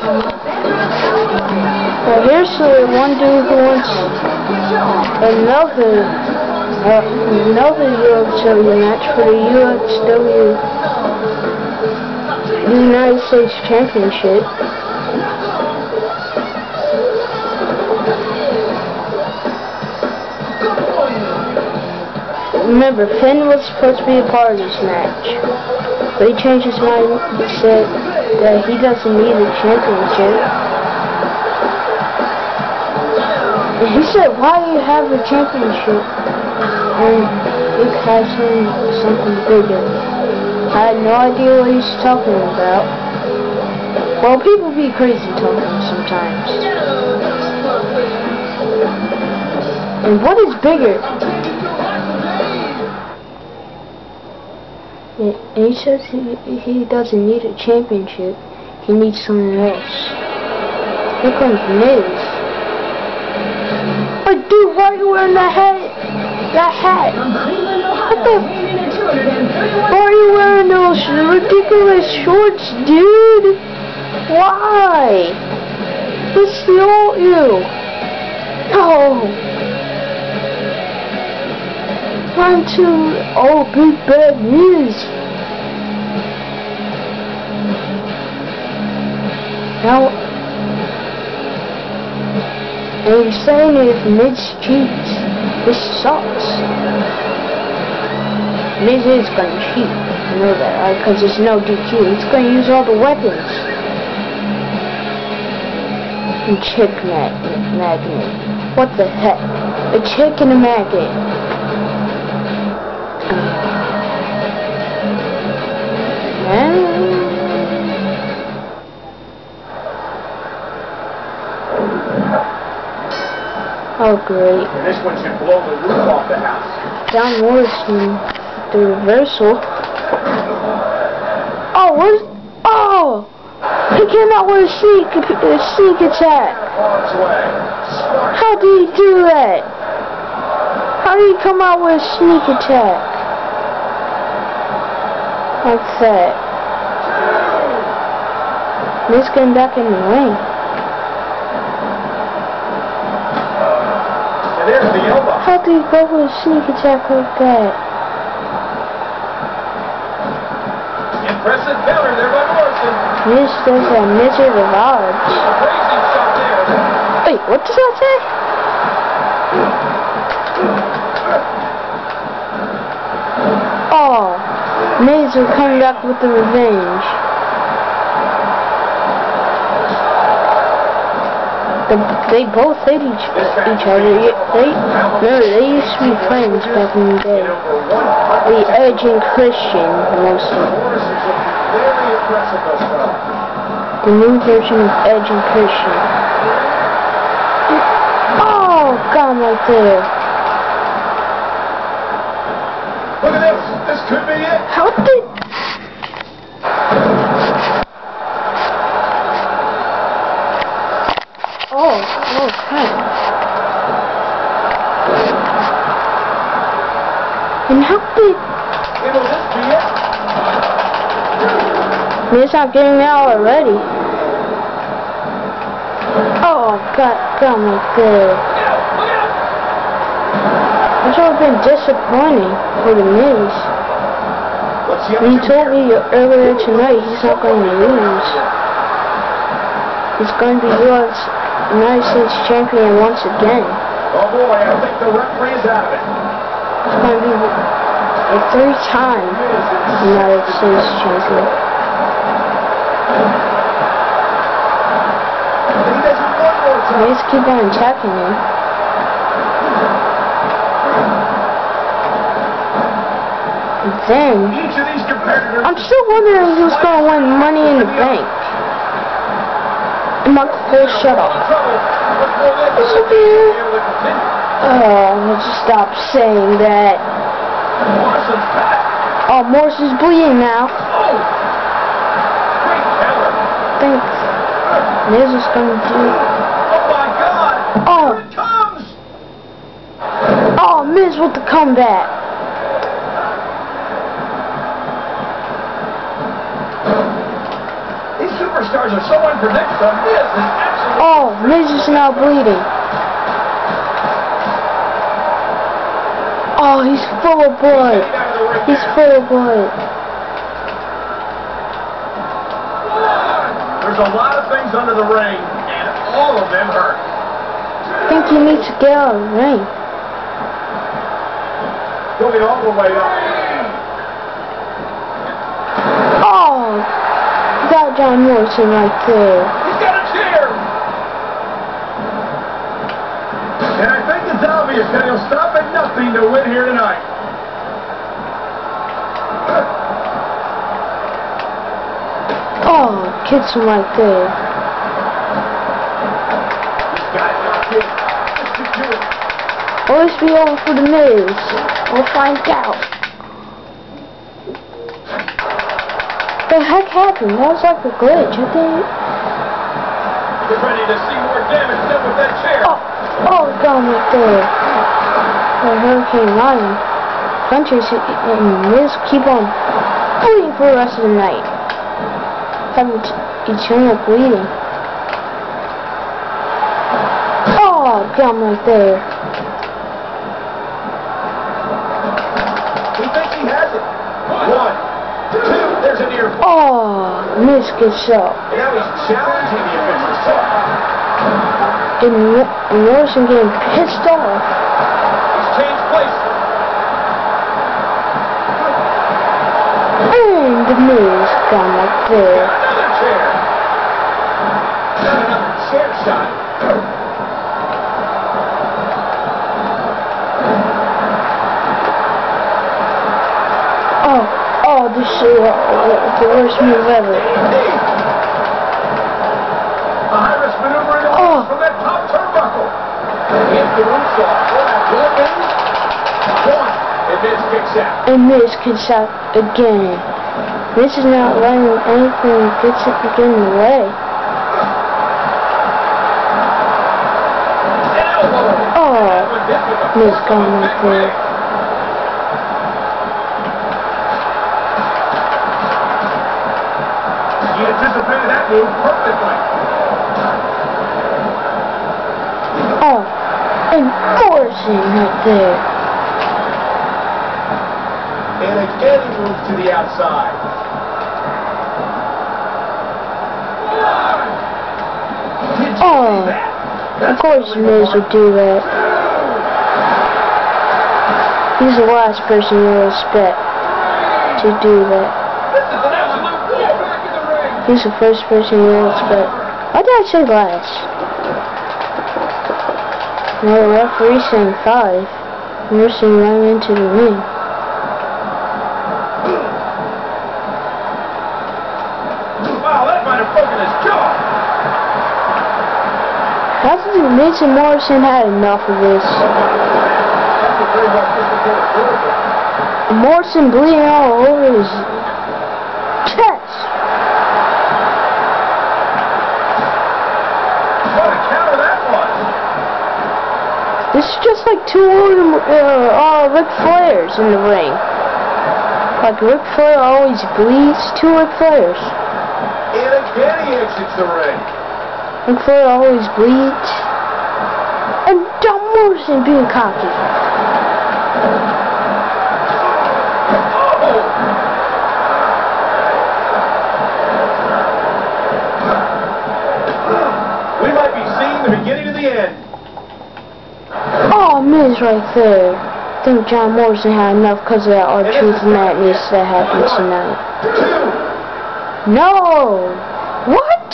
Well, here's one dude who wants another UFW match for the UFW United States Championship. Remember, Finn was supposed to be a part of this match, but he changed his mind and said that he doesn't need a championship. And he said, why do you have a championship? And Luke has something bigger. I had no idea what he's talking about. Well, people be crazy talking sometimes. And what is bigger? And he says he doesn't need a championship. He needs something else. Here comes Miz. But dude, why are you wearing that hat? That hat? What the? Why are you wearing those ridiculous shorts, dude? Why? This is you. No. Time to big bad news. Now, and he's saying if Miz cheats, this sucks. Miz is gonna cheat, you know that, right? Because there's no DQ. He's gonna use all the weapons. And chick magnet. What the heck? A chick and a magnet. Oh great. And this one should blow the roof off the house. John Morrison, the reversal. Oh, what? Oh! He came out with a sneak attack. How did he do that? How did he come out with a sneak attack? Like that. Miz getting back in the ring. How do you go with a sneak attack like that? Impressive counter there by Morrison. Miz does that Misery of Odds. Wait, what does that say? Oh, Miz are coming back with the revenge. They both hate each other. They used to be friends back in the day. The Edge and Christian, mostly. The new version of Edge and Christian. Oh, got him right there. Look at this. This could be it. How did? Oh, crap. And how did... Will this be it? Miz not getting out already. Oh, got him right there. It's all been disappointing for the Miz. He told me earlier tonight he's not going to lose. He's going to be United States champion once again. Oh boy, I think the referee is out of it. He's going to be a three-time United States champion. Let's keep on attacking him. And then, I'm still wondering who's going to win Money in the Bank. Michael Cole, shut up. It's okay. Just stop saying that. Oh, Morrison's bleeding now. Thanks. Miz is gonna do. Oh. Oh, Miz with the comeback. These superstars powers are so unpredictable. Miz is absolutely... Oh, Miz is now bleeding. Oh, he's full of blood. He's full of blood. There's a lot of things under the ring, and all of them hurt. I think he needs to get out of the ring. Going all the way up. Oh, got John Morrison right there. He's got a chair. And I think it's obvious that he'll stop at nothing to win here tonight. Oh, gets him right there. He's got it. Just to do it. Will this be over for the Miz? We'll find out. The heck happened? That was like a glitch, I think. Get ready to see more damage done with that chair. Oh, it's gone right there. The Hurricane Ryan. Hunter and Miz keep on bleeding for the rest of the night. Having eternal bleeding. Oh, got him right there. He thinks he has it. 1, 2, there's a near. Oh, Miz gets up. Now he's challenging the officials. And Morrison getting pissed off. He's changed places. And the Miz got him right there. Another chair. Not another chair shot. Oh, this is the worst move ever. A high-risk maneuver in the Oh. from that top turnbuckle. Hits the moonsault. Will it be? 1. And Miz kicks out. And Miz kicks out again. Miz is not letting anything gets it in the way. Elbow. Oh, Miz got him right there. He anticipated that move perfectly. Oh, and Morrison right there. And again he moves to the outside. Oh, of course Miz would do that. He's the last person you'll expect to do that. This is an absolute war back in the ring. He's the first person you'll expect. Why did I say last? No, the referee saying 5. Morrison ran into the ring. Wow, that might have broken his jaw. I think Miz and Morrison had enough of this. Morrison bleeding all over his chest. What a counter that was. This is just like two Ric Flairs in the ring. Like Ric Flair always bleeds, 2 Ric Flairs. And again he exits the ring. Ric Flair always bleeds. And John Morrison being cocky. Oh! We might be seeing the beginning of the end. Oh, Miz right there. I think John Morrison had enough because of that R-Truth madness that happened tonight. 2. No! What?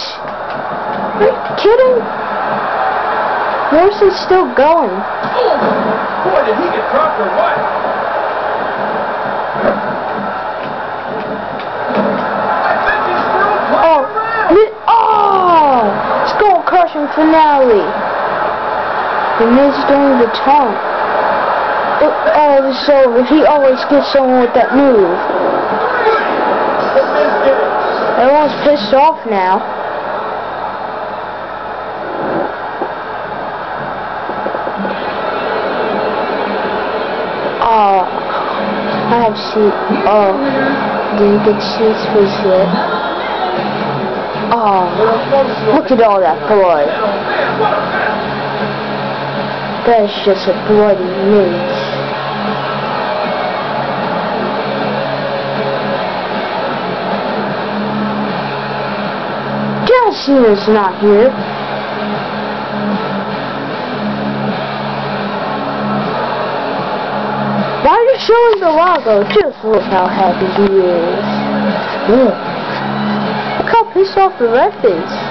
Are you kidding? Morrison's still going. Oh! Boy, did he get dropped or what? I think he's still playing around. Oh! Skull crushing finale. The Miz doing the taunt. Oh, this is over. He always gets someone with that move. The Miz did it. Everyone's pissed off now. Oh, I have seat. Oh, didn't get seats for yet. Oh, Look at all that blood. That's just a bloody mess. John Cena's not here. Why are you showing the logo? Just look how happy he is. Look how pissed off the ref is.